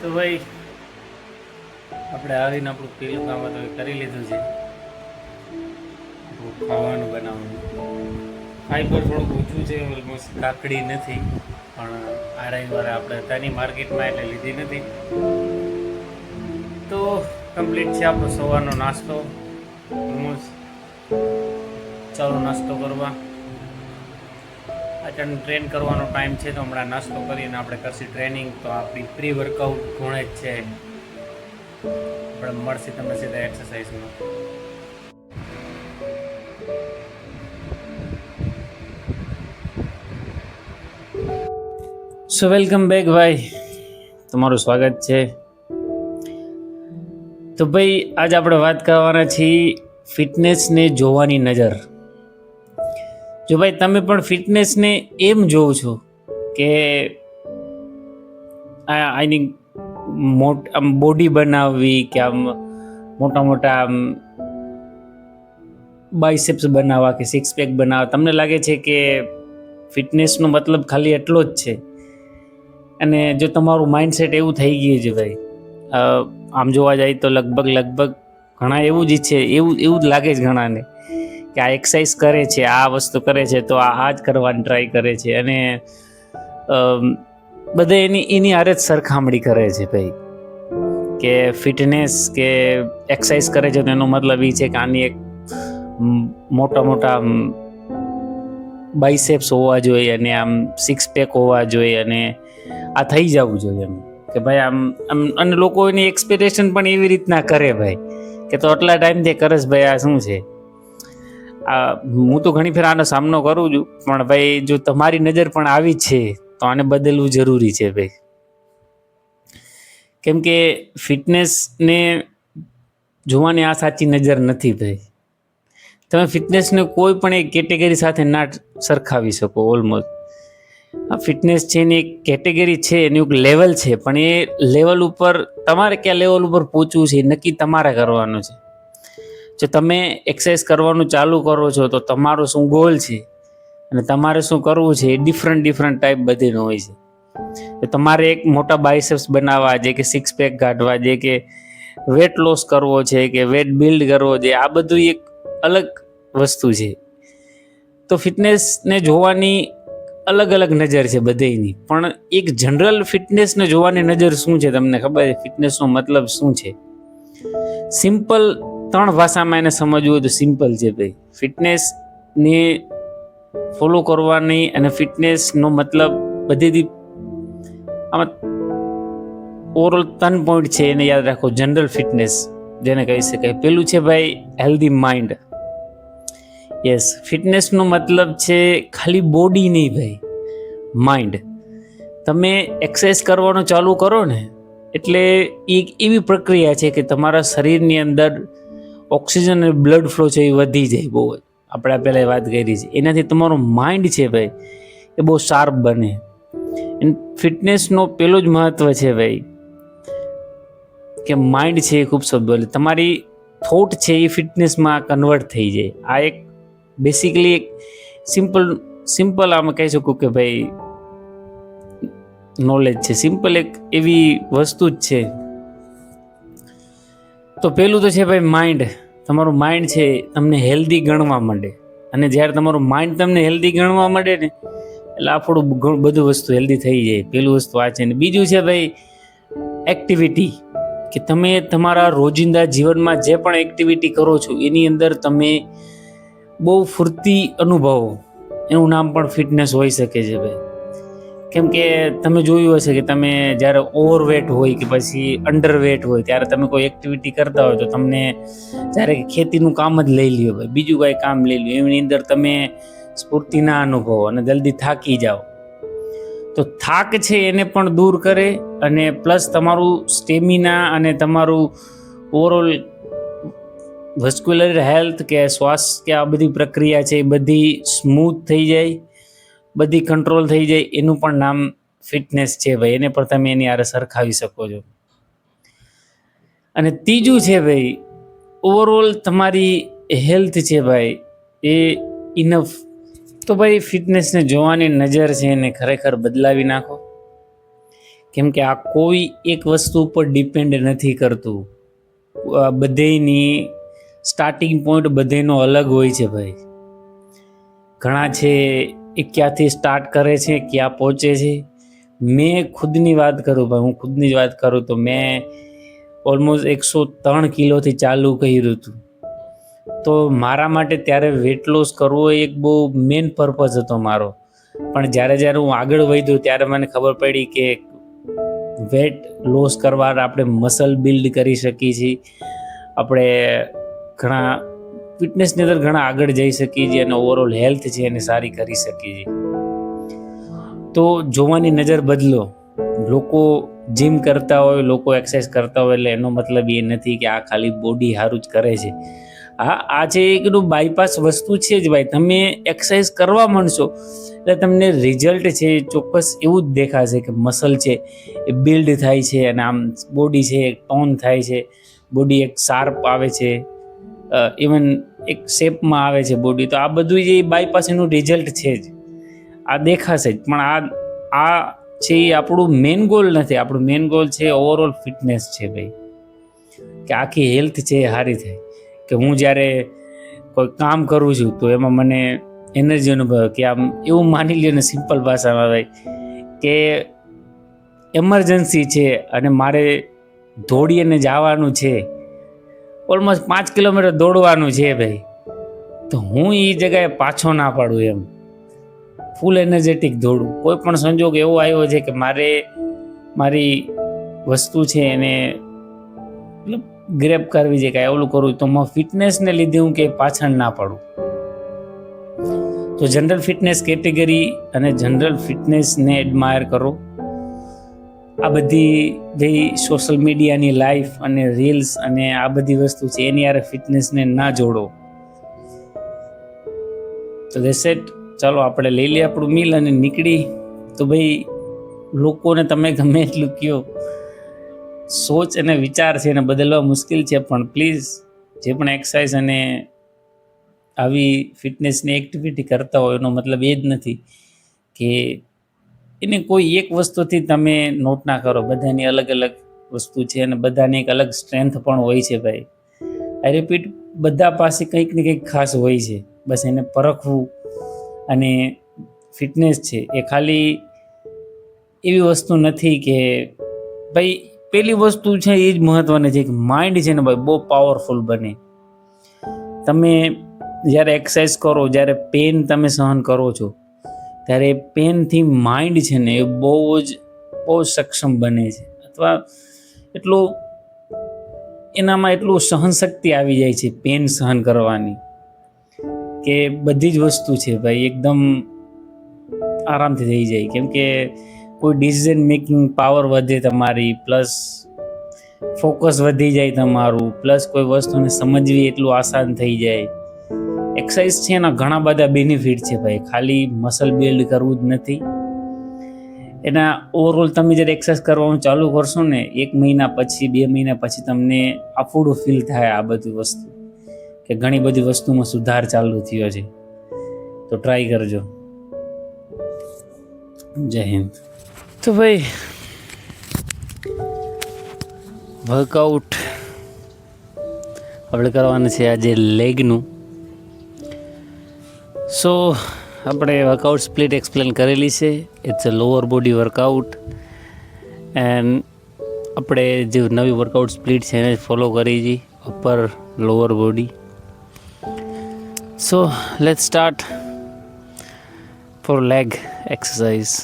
તો ભાઈ આપણે આવીને આપણું પેલું કામ તો કરી લીધું છે. આપણું ખાવાનું બનાવવાનું ફાઈબર થોડુંક ઓછું છે, ઓલમોસ્ટ કાકડી નથી, પણ આ રવિવારે આપણે ત્યાંની માર્કેટમાં એટલે લીધી નથી. તો કમ્પ્લીટ છે આપણો સવારનો નાસ્તો. ઓલમોસ્ટ ચાલો નાસ્તો કરવા. અત્યારે ટ્રેન કરવાનો ટાઈમ છે, તો હમણાં નાસ્તો કરીને આપણે કરશું ટ્રેનિંગ. તો આપણી પ્રી વર્કઆઉટ ઘણે જ છે, આપણે મળશે તમને સીધા એક્સરસાઇઝમાં. સો વેલકમ બેક ભાઈ, તમારું સ્વાગત છે. તો ભાઈ આજ આપણે વાત કરવાના છીએ ફિટનેસને જોવાની નજર. જો ભાઈ તમે પણ ફિટનેસને એમ જોવો છો કે આની આમ બોડી બનાવવી, કે આમ મોટા મોટા આમ બાયસેપ્સ બનાવવા, કે સિક્સ પેક બનાવવા, તમને લાગે છે કે ફિટનેસનો મતલબ ખાલી એટલો જ છે, અને જો તમારું માઇન્ડસેટ એવું થઈ ગયું છે ભાઈ, આમ જોવા જાય તો લગભગ ઘણા એવું જ ઈચ્છે, એવું જ લાગે છે ઘણાને કે આ એક્સરસાઇઝ કરે છે, આ વસ્તુ કરે છે, તો આ જ કરવાની ટ્રાય કરે છે, અને બધા એની હારે જ સરખામણી કરે છે ભાઈ, કે ફિટનેસ કે એક્સરસાઇઝ કરે છે તો એનો મતલબ એ છે કે આની એક મોટા બાયસેપ્સ હોવા જોઈએ, અને આમ સિક્સ પેક હોવા જોઈએ, અને આ થઈ જવું જોઈએ એમ કે ભાઈ આમ અને લોકો એની એક્સપેક્ટેશન પણ એવી રીતના કરે ભાઈ, કે તો આટલા ટાઈમથી કરસ ભાઈ, આ શું છે. હું તો ઘણી ફેર આનો સામનો કરું છું, પણ ભાઈ જો તમારી નજર પણ આવી જ છે તો આને બદલવું જરૂરી છે ભાઈ. કેમ કે ફિટનેસને જોવાની આ સાચી નજર નથી ભાઈ. તમે ફિટનેસને કોઈ પણ એક કેટેગરી સાથે ના સરખાવી શકો. ઓલમોસ્ટ આ ફિટનેસ છે એની એક કેટેગરી છે, એનું એક લેવલ છે, પણ એ લેવલ ઉપર તમારે કયા લેવલ ઉપર પહોંચવું છે એ નક્કી તમારે કરવાનું છે. જો તમે એક્સરસાઇઝ કરવાનું ચાલુ કરો છો તો તમારો શું ગોલ છે અને તમારે શું કરવું છે એ ડિફરન્ટ ટાઈપ બધીનો હોય છે. તો તમારે એક મોટા બાયસેપ્સ બનાવવા છે, કે સિક્સ પેક કાઢવા છે, કે વેટ લોસ કરવો છે, કે વેટ બિલ્ડ કરવો છે, આ બધું એક અલગ વસ્તુ છે. તો ફિટનેસને જોવાની અલગ નજર છે બધેની, પણ એક જનરલ ફિટનેસને જોવાની નજર શું છે તમને ખબર છે? ફિટનેસનો મતલબ શું છે? સિમ્પલ 3 ભાષામાં એને સમજવું હોય તો સિમ્પલ છે ભાઈ. ફિટનેસને ફોલો કરવાની અને ફિટનેસનો મતલબ બધીથી આમાં ઓવરઓલ 3 પોઈન્ટ છે, એને યાદ રાખો. જનરલ ફિટનેસ જેને કહી શકાય, પેલું છે ભાઈ હેલ્ધી માઇન્ડ. યસ, ફિટનેસનો મતલબ છે ખાલી બોડી નહીં ભાઈ, માઇન્ડ. તમે એક્સરસાઇઝ કરવાનું ચાલુ કરો ને એટલે એક એવી પ્રક્રિયા છે કે તમારા શરીરની અંદર ઓક્સિજન અને બ્લડ ફ્લો છે એ વધી જાય બહુ જ. આપણે પહેલાં વાત કરી છે, એનાથી તમારું માઇન્ડ છે ભાઈ એ બહુ શાર્પ બને. ફિટનેસનો પેલો જ મહત્વ છે ભાઈ કે માઇન્ડ છે એ ખૂબ સબળ. તમારી થોટ છે એ ફિટનેસમાં કન્વર્ટ થઈ જાય. આ એક બેસિકલી એક સિમ્પલ આમાં કહી શકું કે ભાઈ નોલેજ છે. સિમ્પલ એક એવી વસ્તુ જ છે. તો પેલું તો છે ભાઈ માઇન્ડ. તમારું માઇન્ડ છે તમને હેલ્ધી ગણવા માંડે, અને જ્યારે તમારું માઇન્ડ તમને હેલ્ધી ગણવા માંડે ને એટલે આપણું બધું વસ્તુ હેલ્ધી થઈ જાય. પેલું વસ્તુ આ છે. ને બીજું છે ભાઈ એક્ટિવિટી, કે તમે તમારા રોજિંદા જીવનમાં જે પણ એક્ટિવિટી કરો છો એની અંદર તમે બહુ ફૂર્તિ અનુભવો, એનું નામ પણ ફિટનેસ હોઈ શકે છે ભાઈ. કેમ કે તમે જોયું હશે કે તમે જ્યારે ઓવરવેટ હોય કે પછી અંડરવેટ હોય ત્યારે તમે કોઈ એક્ટિવિટી કરતા હોય તો તમને જ્યારે ખેતીનું કામ જ લઈ લ્યો ભાઈ, બીજું કાંઈ કામ લઈ લ્યો, એની અંદર તમે સ્ફૂર્તિ ના અનુભવો અને જલ્દી થાકી જાઓ. તો થાક છે એને પણ દૂર કરે અને પ્લસ તમારું સ્ટેમિના અને તમારું ઓવરઓલ વસ્ક્યુલર હેલ્થ કે શ્વાસ કે આ બધી પ્રક્રિયા છે એ બધી સ્મૂથ થઈ જાય, બધી કંટ્રોલ થઈ જાય. એનું પણ નામ ફિટનેસ છે ભાઈ. એને પણ તમે એની હારે સરખાવી શકો છો. અને ત્રીજું છે ભાઈ, ઓવરઓલ તમારી હેલ્થ છે ભાઈ એ ઇનફ. તો ભાઈ ફિટનેસને જોવાની નજર છે એને ખરેખર બદલાવી નાખો. કેમ કે આ કોઈ એક વસ્તુ ઉપર ડિપેન્ડ નથી કરતું. બધેની સ્ટાર્ટિંગ પોઈન્ટ બધેનો અલગ હોય છે ભાઈ. ઘણા છે એ ક્યાંથી સ્ટાર્ટ કરે છે, ક્યાં પહોંચે છે. મેં ખુદની વાત કરું ભાઈ, હું ખુદની જ વાત કરું તો મેં ઓલમોસ્ટ 103 કિલોથી ચાલુ કર્યું હતું. તો મારા માટે ત્યારે વેટ લોસ કરવો એક બહુ મેઇન પર્પઝ હતો મારો. પણ જ્યારે હું આગળ વધ્યો ત્યારે મને ખબર પડી કે વેટ લોસ કરવા આપણે મસલ બિલ્ડ કરી શકીએ છીએ, આપણે ઘણા ફિટનેસની અંદર ઘણા આગળ જઈ શકીએ છીએ અને ઓવરઓલ હેલ્થ છે એને સારી કરી શકીએ છીએ. તો જોવાની નજર બદલો. લોકો જીમ કરતા હોય, લોકો એક્સરસાઇઝ કરતા હોય એટલે એનો મતલબ એ નથી કે આ ખાલી બોડી સારું જ કરે છે. હા, આ છે એકનું બાયપાસ વસ્તુ છે જ ભાઈ. તમે એક્સરસાઇઝ કરવા માંડશો એટલે તમને રિઝલ્ટ છે ચોક્કસ એવું જ દેખાશે કે મસલ છે એ બિલ્ડ થાય છે અને આમ બોડી છે એક ટોન થાય છે, બોડી એક શાર્પ આવે છે, ઇવન એક શેપમાં આવે છે બોડી. તો આ બધું જે બાયપાસ એનું રિઝલ્ટ છે જ, આ દેખાશે જ. પણ આ છે એ આપણું મેઇન ગોલ નથી. આપણું મેઇન ગોલ છે ઓવરઓલ ફિટનેસ છે ભાઈ, કે આખી હેલ્થ છે એ સારી થાય. કે હું જ્યારે કોઈ કામ કરું છું તો એમાં મને એનર્જી અનુભવે. કે આમ એવું માની લ્યો ને સિમ્પલ ભાષામાં ભાઈ, કે એમરજન્સી છે અને મારે દોડી અને જવાનું છે, ઓલમોસ્ટ 5 કિલોમીટર દોડવાનું છે ભાઈ, તો હું એ જગ્યાએ પાછો ના પાડું, એમ ફૂલ એનર્જેટિક દોડું. કોઈ પણ સંજોગ એવો આવ્યો છે કે મારે મારી વસ્તુ છે એને ગ્રેપ કરવી છે, કાંઈ ઓલું કરવું, તો ફિટનેસને લીધે હું કે પાછળ ના પાડું. તો જનરલ ફિટનેસ કેટેગરી અને જનરલ ફિટનેસને એડમાયર કરો. આ બધી જે સોશિયલ મીડિયાની લાઈફ અને રીલ્સ અને આ બધી વસ્તુ છે એની યારે ફિટનેસને ના જોડો. તો ધેટ્સ ઇટ. ચાલો આપણે લઈ લઈએ આપણું મીલ અને નીકળી. તો ભાઈ લોકોને તમે ગમે એટલું કહો, સોચ અને વિચાર છે એને બદલવા મુશ્કેલ છે, પણ પ્લીઝ જે પણ એક્સરસાઇઝ અને આવી ફિટનેસની એક્ટિવિટી કરતા હોય એનો મતલબ એ જ નથી કે એને કોઈ એક વસ્તુથી તમે નોટ ના કરો. બધાની અલગ અલગ વસ્તુ છે અને બધાની એક અલગ સ્ટ્રેન્થ પણ હોય છે ભાઈ. આઈ રિપીટ, બધા પાસે કંઈક ને કંઈક ખાસ હોય છે, બસ એને પરખવું. અને ફિટનેસ છે એ ખાલી એવી વસ્તુ નથી કે ભાઈ, પેલી વસ્તુ છે એ જ મહત્વની છે કે માઇન્ડ છે ને ભાઈ બહુ પાવરફુલ બને. તમે જ્યારે એક્સરસાઇઝ કરો, જ્યારે પેન તમે સહન કરો છો, ત્યારે પેનથી માઇન્ડ છે ને એ બહુ જ સક્ષમ બને છે. અથવા એટલું એનામાં એટલું સહનશક્તિ આવી જાય છે પેન સહન કરવાની, કે બધી જ વસ્તુ છે ભાઈ એકદમ આરામથી થઈ જાય. કેમ કે કોઈ ડિસિઝન મેકિંગ પાવર વધે તમારી, પ્લસ ફોકસ વધી જાય તમારું, પ્લસ કોઈ વસ્તુને સમજવી એટલું આસાન થઈ જાય. એક્સરસાઇઝ છે એના ઘણા બધા બેનિફિટ છે ભાઈ, ખાલી મસલ બિલ્ડ કરવું જ નથી. એના ઓવરઓલ તમે જ્યારે એક્સરસાઇઝ કરવાનું ચાલુ કરશો ને 1 મહિના પછી 2 મહિના પછી તમને આફુડું ફીલ થાય આ બધી વસ્તુ, કે ઘણી બધી વસ્તુમાં સુધાર ચાલુ થયો છે. તો ટ્રાય કરજો. જય હિન્દ. તો ભાઈ વર્કઆઉટ આપણે કરવાનું છે આજે લેગનું. સો આપણે વર્કઆઉટ સ્પ્લિટ એક્સપ્લેન કરેલી છે. It's a lower body workout and આપણે જે નવી વર્કઆઉટ સ્પ્લિટ છે એને ફોલો કરી છે, upper lower body. So let's start for leg exercise.